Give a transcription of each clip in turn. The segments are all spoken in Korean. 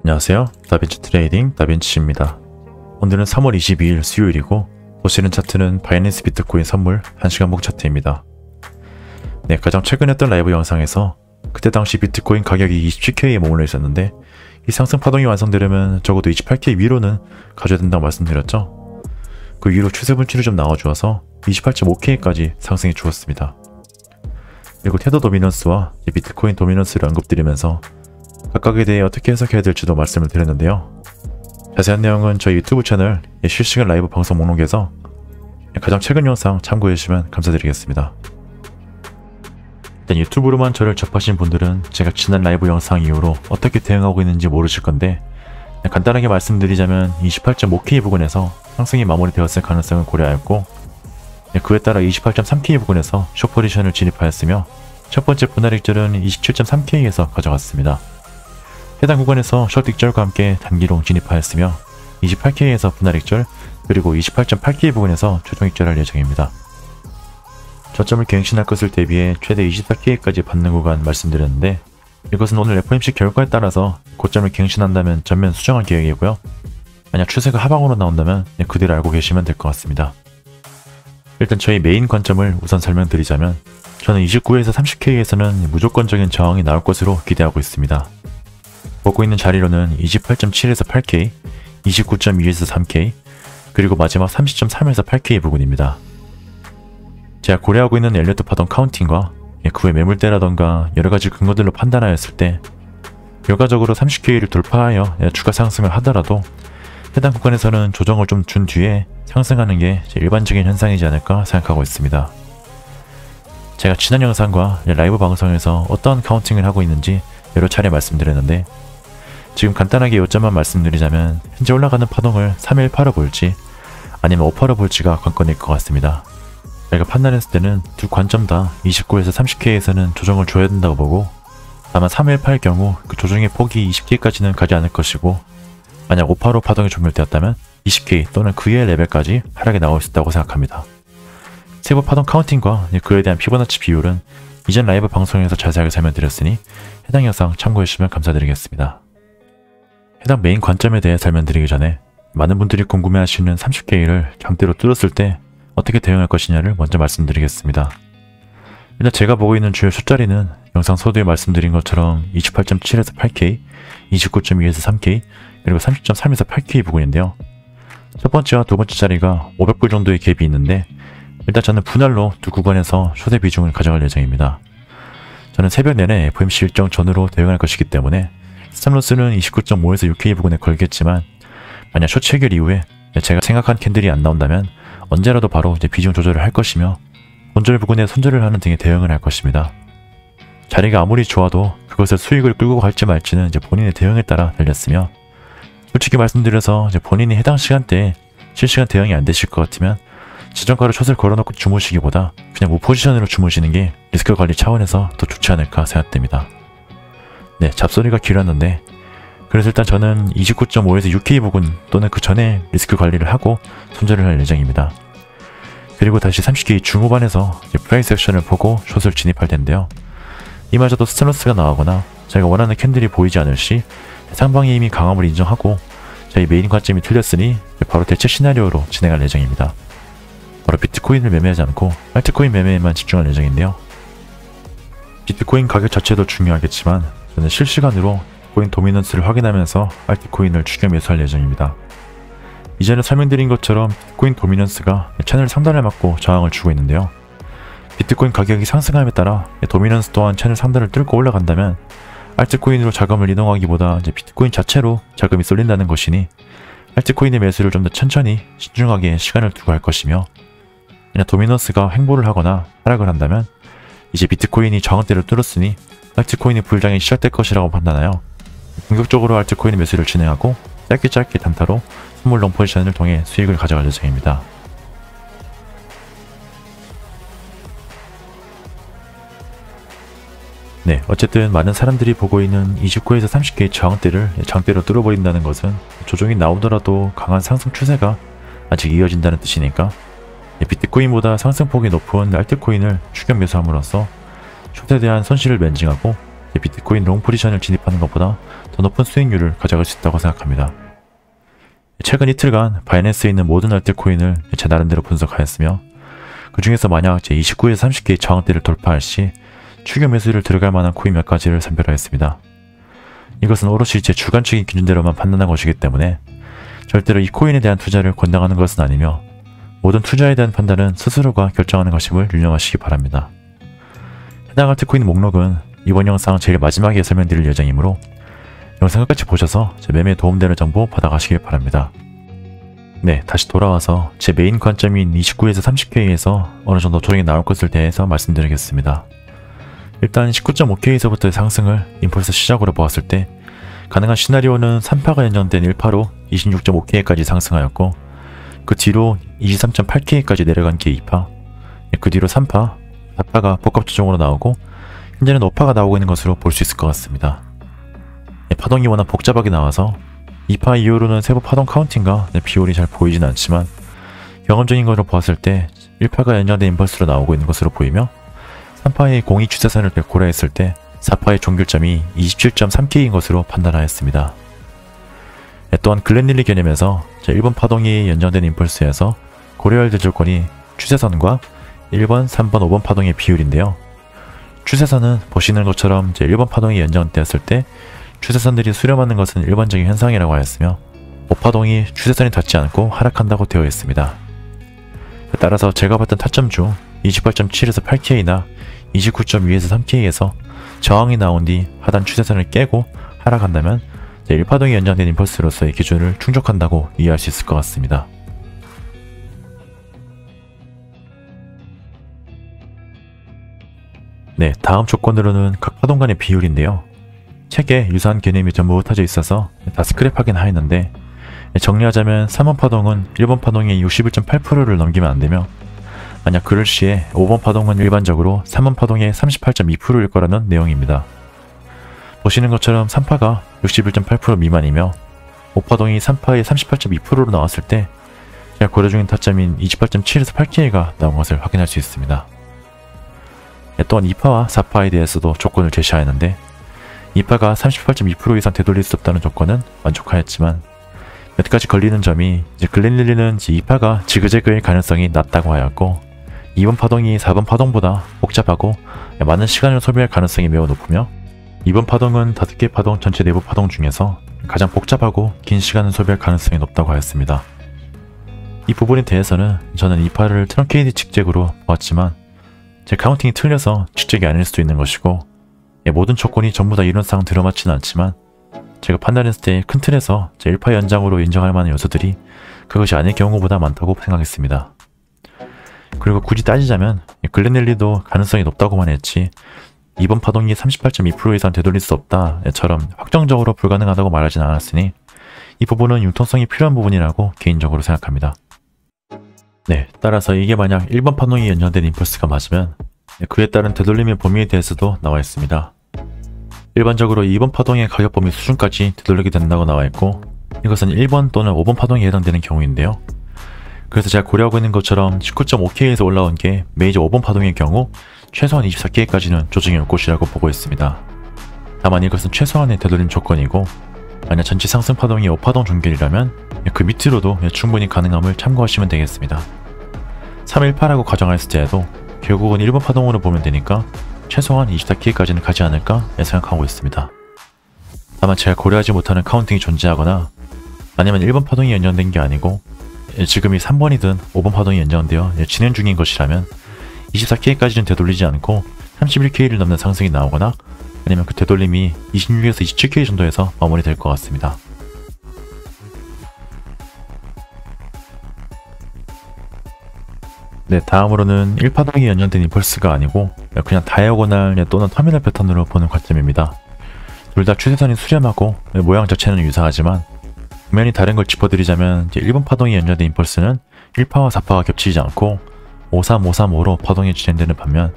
안녕하세요. 다빈치 트레이딩 다빈치입니다. 오늘은 3월 22일 수요일이고 도시는 차트는 바이낸스 비트코인 선물 1시간봉 차트입니다. 네, 가장 최근 했던 라이브 영상에서 그때 당시 비트코인 가격이 27K에 머물러 있었는데 이 상승 파동이 완성되려면 적어도 28K 위로는 가져야 된다고 말씀드렸죠. 그 위로 추세 분출이 좀 나와주어서 28.5K까지 상승해 주었습니다. 그리고 테더 도미넌스와 비트코인 도미넌스를 언급드리면서 각각에 대해 어떻게 해석해야 될지도 말씀을 드렸는데요. 자세한 내용은 저희 유튜브 채널 실시간 라이브 방송 목록에서 가장 최근 영상 참고해주시면 감사드리겠습니다. 일단 유튜브로만 저를 접하신 분들은 제가 지난 라이브 영상 이후로 어떻게 대응하고 있는지 모르실 건데 간단하게 말씀드리자면 28.5K 부근에서 상승이 마무리되었을 가능성을 고려하였고 그에 따라 28.3K 부근에서 숏포지션을 진입하였으며 첫 번째 분할 익절은 27.3K에서 가져갔습니다. 해당 구간에서 숏 익절과 함께 단기롱 진입하였으며 28K에서 분할 익절 그리고 28.8K 부근에서 최종 익절할 예정입니다. 저점을 갱신할 것을 대비해 최대 24K까지 받는 구간 말씀드렸는데 이것은 오늘 FOMC 결과에 따라서 고점을 갱신한다면 전면 수정할 계획이고요. 만약 추세가 하방으로 나온다면 그대로 알고 계시면 될 것 같습니다. 일단 저희 메인 관점을 우선 설명드리자면 저는 29에서 30K에서는 무조건적인 저항이 나올 것으로 기대하고 있습니다. 보고 있는 자리로는 28.7에서 8K, 29.2에서 3K, 그리고 마지막 30.3에서 8K 부근입니다. 제가 고려하고 있는 엘리어트 파동 카운팅과 그 외 매물대라던가 여러가지 근거들로 판단하였을 때 결과적으로 30K를 돌파하여 추가 상승을 하더라도 해당 구간에서는 조정을 좀 준 뒤에 상승하는 게 일반적인 현상이지 않을까 생각하고 있습니다. 제가 지난 영상과 라이브 방송에서 어떠한 카운팅을 하고 있는지 여러 차례 말씀드렸는데 지금 간단하게 요점만 말씀드리자면 현재 올라가는 파동을 3일 팔아볼지 아니면 5팔아 볼지가 관건일 것 같습니다. 제가 판단했을 때는 두 관점 다 29에서 30K에서는 조정을 줘야 된다고 보고 다만 3일 팔 경우 그 조정의 폭이 20K까지는 가지 않을 것이고 만약 585 파동이 종결되었다면 20K 또는 그 이하의 레벨까지 하락이 나올 수 있다고 생각합니다. 세부 파동 카운팅과 그에 대한 피보나치 비율은 이전 라이브 방송에서 자세하게 설명드렸으니 해당 영상 참고해주시면 감사드리겠습니다. 해당 메인 관점에 대해 설명드리기 전에 많은 분들이 궁금해하시는 30K를 장대로 뚫었을 때 어떻게 대응할 것이냐를 먼저 말씀드리겠습니다. 일단 제가 보고 있는 주요 숫자리는 영상 서두에 말씀드린 것처럼 28.7에서 8K, 29.2에서 3K, 그리고 30.3에서 8K 부근인데요. 첫 번째와 두 번째 자리가 500불 정도의 갭이 있는데 일단 저는 분할로 두 구간에서 숏의 비중을 가져갈 예정입니다. 저는 새벽 내내 FOMC 일정 전후로 대응할 것이기 때문에 스탑로스는 29.5에서 6K 부근에 걸겠지만 만약 숏 체결 이후에 제가 생각한 캔들이 안 나온다면 언제라도 바로 비중 조절을 할 것이며 본절 부근에 손절을 하는 등의 대응을 할 것입니다. 자리가 아무리 좋아도 그것을 수익을 끌고 갈지 말지는 본인의 대응에 따라 달렸으며 솔직히 말씀드려서 본인이 해당 시간대에 실시간 대응이 안 되실 것 같으면 지정가로 숏을 걸어놓고 주무시기보다 그냥 우포지션으로 주무시는 게 리스크 관리 차원에서 더 좋지 않을까 생각됩니다. 네, 잡소리가 길었는데 그래서 일단 저는 29.5에서 6K 부근 또는 그 전에 리스크 관리를 하고 손절을 할 예정입니다. 그리고 다시 30K 중후반에서 프라이스 액션을 보고 숏을 진입할 텐데요. 이마저도 스타러스가 나오거나 제가 원하는 캔들이 보이지 않을 시 상방의 힘이 강함을 인정하고 저희 메인 관점이 틀렸으니 바로 대체 시나리오로 진행할 예정입니다. 바로 비트코인을 매매하지 않고 알트코인 매매에만 집중할 예정인데요. 비트코인 가격 자체도 중요하겠지만 저는 실시간으로 코인 도미넌스를 확인하면서 알트코인을 추격 매수할 예정입니다. 이전에 설명드린 것처럼 비트코인 도미넌스가 채널 상단을 맞고 저항을 주고 있는데요. 비트코인 가격이 상승함에 따라 도미넌스 또한 채널 상단을 뚫고 올라간다면 알트코인으로 자금을 이동하기보다 비트코인 자체로 자금이 쏠린다는 것이니 알트코인의 매수를 좀 더 천천히 신중하게 시간을 두고 할 것이며 만약 도미넌스가 횡보를 하거나 하락을 한다면 이제 비트코인이 저항대를 뚫었으니 알트코인의 불장이 시작될 것이라고 판단하여 공격적으로 알트코인 매수를 진행하고 짧게 단타로 선물 롱 포지션을 통해 수익을 가져갈 예정입니다. 네, 어쨌든 많은 사람들이 보고 있는 29에서 30K의 저항대를 장대로 뚫어버린다는 것은 조정이 나오더라도 강한 상승 추세가 아직 이어진다는 뜻이니까 비트코인보다 상승폭이 높은 알트코인을 추격 매수함으로써 숏에 대한 손실을 면징하고 비트코인 롱 포지션을 진입하는 것보다 더 높은 수익률을 가져갈 수 있다고 생각합니다. 최근 이틀간 바이낸스에 있는 모든 알트코인을 제 나름대로 분석하였으며 그 중에서 만약 제 29에서 30개의 저항대를 돌파할 시 추격 매수를 들어갈 만한 코인 몇 가지를 선별하였습니다. 이것은 오롯이 제 주관적인 기준대로만 판단한 것이기 때문에 절대로 이 코인에 대한 투자를 권장하는 것은 아니며 모든 투자에 대한 판단은 스스로가 결정하는 것임을 유념하시기 바랍니다. 해당 알트코인 목록은 이번 영상 제일 마지막에 설명드릴 예정이므로 영상 끝까지 보셔서 제 매매에 도움되는 정보 받아가시길 바랍니다. 네, 다시 돌아와서 제 메인 관점인 29에서 30K에서 어느정도 조정이 나올 것을 대해서 말씀드리겠습니다. 일단 19.5K에서부터의 상승을 임펄스 시작으로 보았을 때 가능한 시나리오는 3파가 연장된 1파로 26.5K까지 상승하였고 그 뒤로 23.8K까지 내려간 게 2파, 그 뒤로 3파, 4파가 복합 조정으로 나오고 현재는 5파가 나오고 있는 것으로 볼 수 있을 것 같습니다. 파동이 워낙 복잡하게 나와서 2파 이후로는 세부 파동 카운팅과 비율이 잘 보이진 않지만 경험적인 것으로 보았을 때 1파가 연장된 임펄스로 나오고 있는 것으로 보이며 3파의 공이 추세선을 고려했을 때 4파의 종결점이 27.3K인 것으로 판단하였습니다. 또한 글렌릴리 개념에서 제1번 파동이 연장된 임펄스에서 고려해야 될 조건이 추세선과 1번, 3번, 5번 파동의 비율인데요. 추세선은 보시는 것처럼 제1번 파동이 연장되었을 때 추세선들이 수렴하는 것은 일반적인 현상이라고 하였으며 5파동이 추세선이 닿지 않고 하락한다고 되어 있습니다. 따라서 제가 봤던 타점 중 28.7에서 8K나 29.2에서 3K에서 저항이 나온 뒤 하단 추세선을 깨고 하락한다면 1파동이 연장된 임펄스로서의 기준을 충족한다고 이해할 수 있을 것 같습니다. 네, 다음 조건으로는 각 파동 간의 비율인데요. 책에 유사한 개념이 전부 흩어져 있어서 다 스크랩하긴 하였는데 정리하자면 3번 파동은 1번 파동의 61.8%를 넘기면 안되며 만약 그럴 시에 5번 파동은 일반적으로 3번 파동의 38.2%일 거라는 내용입니다. 보시는 것처럼 3파가 61.8% 미만이며 5파동이 3파의 38.2%로 나왔을 때 제가 고려 중인 타점인 28.7에서 8K가 나온 것을 확인할 수 있습니다. 또한 2파와 4파에 대해서도 조건을 제시하였는데 2파가 38.2% 이상 되돌릴 수 없다는 조건은 만족하였지만 몇 가지 걸리는 점이 글렌릴리는 2파가 지그재그일 가능성이 낮다고 하였고 2번 파동이 4번 파동보다 복잡하고 많은 시간을 소비할 가능성이 매우 높으며 2번 파동은 5개 파동 전체 내부 파동 중에서 가장 복잡하고 긴 시간을 소비할 가능성이 높다고 하였습니다. 이 부분에 대해서는 저는 2파를 트렁케이드 직잭으로 보았지만 제 카운팅이 틀려서 직잭이 아닐 수도 있는 것이고 모든 조건이 전부 다 이론상 들어맞지는 않지만 제가 판단했을 때 큰 틀에서 제 1파 연장으로 인정할 만한 요소들이 그것이 아닐 경우보다 많다고 생각했습니다. 그리고 굳이 따지자면 글렌릴리도 가능성이 높다고만 했지 2번 파동이 38.2% 이상 되돌릴 수 없다처럼 확정적으로 불가능하다고 말하진 않았으니 이 부분은 융통성이 필요한 부분이라고 개인적으로 생각합니다. 네, 따라서 이게 만약 1번 파동이 연장된 임펄스가 맞으면 그에 따른 되돌림의 범위에 대해서도 나와 있습니다. 일반적으로 2번 파동의 가격 범위 수준까지 되돌리게 된다고 나와 있고 이것은 1번 또는 5번 파동에 해당되는 경우인데요. 그래서 제가 고려하고 있는 것처럼 19.5K에서 올라온 게 메이저 5번 파동의 경우 최소한 24K까지는 조정이 올 것이라고 보고 있습니다. 다만 이것은 최소한의 되돌림 조건이고 만약 전체 상승 파동이 5파동 종결이라면 그 밑으로도 충분히 가능함을 참고하시면 되겠습니다. 318라고 가정했을 때에도 결국은 1번 파동으로 보면 되니까 최소한 24K까지는 가지 않을까 생각하고 있습니다. 다만 제가 고려하지 못하는 카운팅이 존재하거나 아니면 1번 파동이 연장된 게 아니고 지금이 3번이든 5번 파동이 연장되어 진행 중인 것이라면 24K까지는 되돌리지 않고 31K를 넘는 상승이 나오거나 아니면 그 되돌림이 26에서 27K 정도에서 마무리될 것 같습니다. 네, 다음으로는 1파동이 연장된 임펄스가 아니고 그냥 다이아고날 또는 터미널 패턴으로 보는 관점입니다. 둘 다 추세선이 수렴하고 모양 자체는 유사하지만 분명히 다른 걸 짚어드리자면 1번 파동이 연장된 임펄스는 1파와 4파가 겹치지 않고 53535로 파동이 진행되는 반면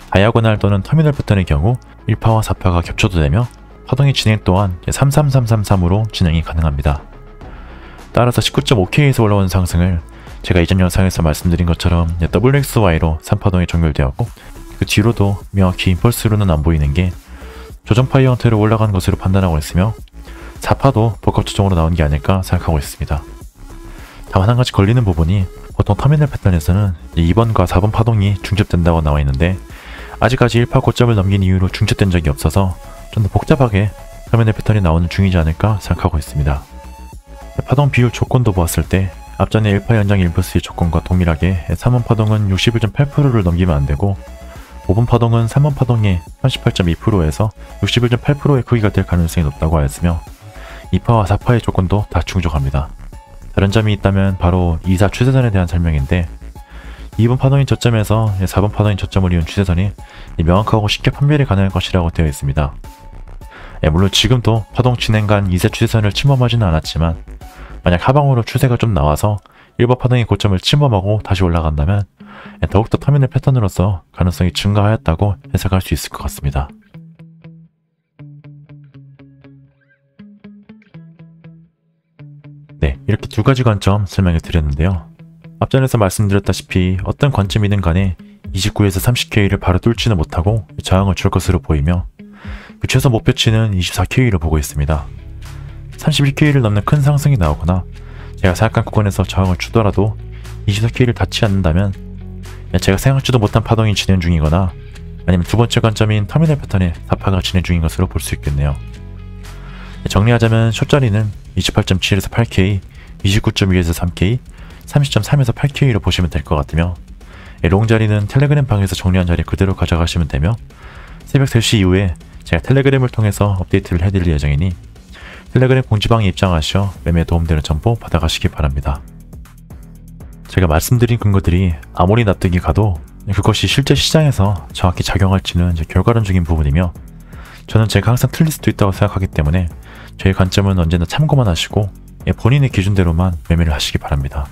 다이아고날 또는 터미널 패턴의 경우 1파와 4파가 겹쳐도 되며 파동의 진행 또한 33333으로 진행이 가능합니다. 따라서 19.5K에서 올라온 상승을 제가 이전 영상에서 말씀드린 것처럼 WXY로 3파동이 종결되었고 그 뒤로도 명확히 임펄스로는 안 보이는 게 조정파이 형태로 올라가는 것으로 판단하고 있으며 4파도 복합 조정으로 나온 게 아닐까 생각하고 있습니다. 다만 한 가지 걸리는 부분이 보통 터미널 패턴에서는 2번과 4번 파동이 중첩된다고 나와 있는데 아직까지 1파 고점을 넘긴 이후로 중첩된 적이 없어서 좀 더 복잡하게 터미널 패턴이 나오는 중이지 않을까 생각하고 있습니다. 파동 비율 조건도 보았을 때 앞전에 1파 연장 1부스의 조건과 동일하게 3번 파동은 61.8%를 넘기면 안되고 5번 파동은 3번 파동의 38.2%에서 61.8%의 크기가 될 가능성이 높다고 하였으며 2파와 4파의 조건도 다 충족합니다. 다른 점이 있다면 바로 2사 추세선에 대한 설명인데 2번 파동인 저점에서 4번 파동인 저점을 이은 추세선이 명확하고 쉽게 판별이 가능할 것이라고 되어 있습니다. 물론 지금도 파동 진행간 2세 추세선을 침범하지는 않았지만 만약 하방으로 추세가 좀 나와서 1번 파동의 고점을 침범하고 다시 올라간다면 더욱더 터미널 패턴으로서 가능성이 증가하였다고 해석할 수 있을 것 같습니다. 네, 이렇게 두 가지 관점 설명해 드렸는데요. 앞전에서 말씀드렸다시피 어떤 관점이든 간에 29에서 30K를 바로 뚫지는 못하고 저항을 줄 것으로 보이며 그 최소 목표치는 24K를 보고 있습니다. 31K를 넘는 큰 상승이 나오거나 제가 생각한 구간에서 저항을 주더라도 24K를 닿지 않는다면 제가 생각지도 못한 파동이 진행 중이거나 아니면 두 번째 관점인 터미널 패턴의 4파가 진행 중인 것으로 볼 수 있겠네요. 정리하자면 숏자리는 28.7에서 8K, 29.2에서 3K, 30.3에서 8K로 보시면 될 것 같으며 롱자리는 텔레그램 방에서 정리한 자리 그대로 가져가시면 되며 새벽 3시 이후에 제가 텔레그램을 통해서 업데이트를 해드릴 예정이니 텔레그램 공지방에 입장하셔 매매에 도움되는 정보 받아가시기 바랍니다. 제가 말씀드린 근거들이 아무리 납득이 가도 그것이 실제 시장에서 정확히 작용할지는 결과론적인 부분이며 저는 제가 항상 틀릴 수도 있다고 생각하기 때문에 저의 관점은 언제나 참고만 하시고 본인의 기준대로만 매매를 하시기 바랍니다.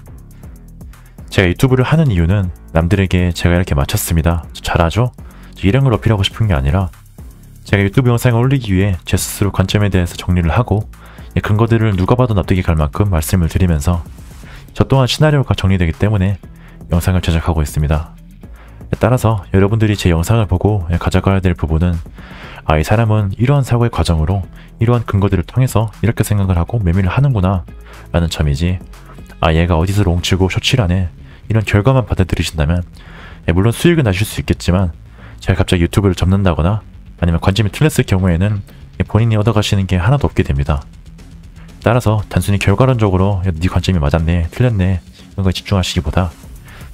제가 유튜브를 하는 이유는 남들에게 제가 이렇게 맞췄습니다, 잘하죠? 이런 걸 어필하고 싶은 게 아니라 제가 유튜브 영상을 올리기 위해 제 스스로 관점에 대해서 정리를 하고 근거들을 누가 봐도 납득이 갈 만큼 말씀을 드리면서 저 또한 시나리오가 정리되기 때문에 영상을 제작하고 있습니다. 따라서 여러분들이 제 영상을 보고 가져가야 될 부분은 이 사람은 이러한 사고의 과정으로 이러한 근거들을 통해서 이렇게 생각을 하고 매매를 하는구나 라는 점이지 얘가 어디서 롱치고 숏치라네 이런 결과만 받아들이신다면 물론 수익은 나실 수 있겠지만 제가 갑자기 유튜브를 접는다거나 아니면 관점이 틀렸을 경우에는 본인이 얻어가시는 게 하나도 없게 됩니다. 따라서 단순히 결과론적으로 네 관점이 맞았네, 틀렸네 이런 거에 집중하시기보다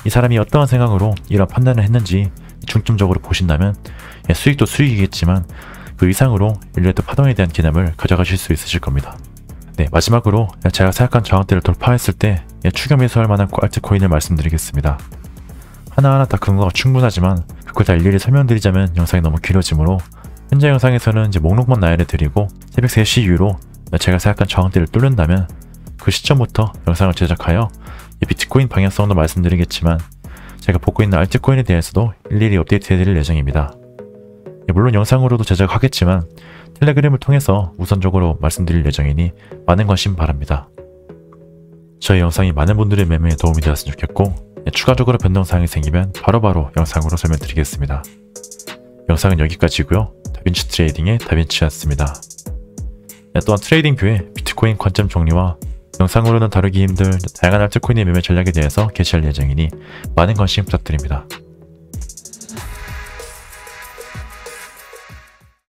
이 사람이 어떠한 생각으로 이런 판단을 했는지 중점적으로 보신다면 수익도 수익이겠지만 그 이상으로 일류의 파동에 대한 개념을 가져가실 수 있으실 겁니다. 네, 마지막으로 제가 생각한 저항대를 돌파했을 때 추격 매수할 만한 알트코인을 말씀드리겠습니다. 하나하나 다 근거가 충분하지만 그걸 다 일일이 설명드리자면 영상이 너무 길어지므로 현재 영상에서는 목록만 나열해 드리고 새벽 3시 이후로 제가 생각한 저항대를 뚫는다면 그 시점부터 영상을 제작하여 비트코인 방향성도 말씀드리겠지만 제가 보고 있는 알트코인에 대해서도 일일이 업데이트 해드릴 예정입니다. 물론 영상으로도 제작하겠지만 텔레그램을 통해서 우선적으로 말씀드릴 예정이니 많은 관심 바랍니다. 저희 영상이 많은 분들의 매매에 도움이 되었으면 좋겠고 추가적으로 변동사항이 생기면 바로바로 영상으로 설명드리겠습니다. 영상은 여기까지고요. 다빈치 트레이딩의 다빈치였습니다. 또한 트레이딩뷰의 비트코인 관점 정리와 영상으로는 다루기 힘들 다양한 알트코인의 매매 전략에 대해서 게시할 예정이니 많은 관심 부탁드립니다.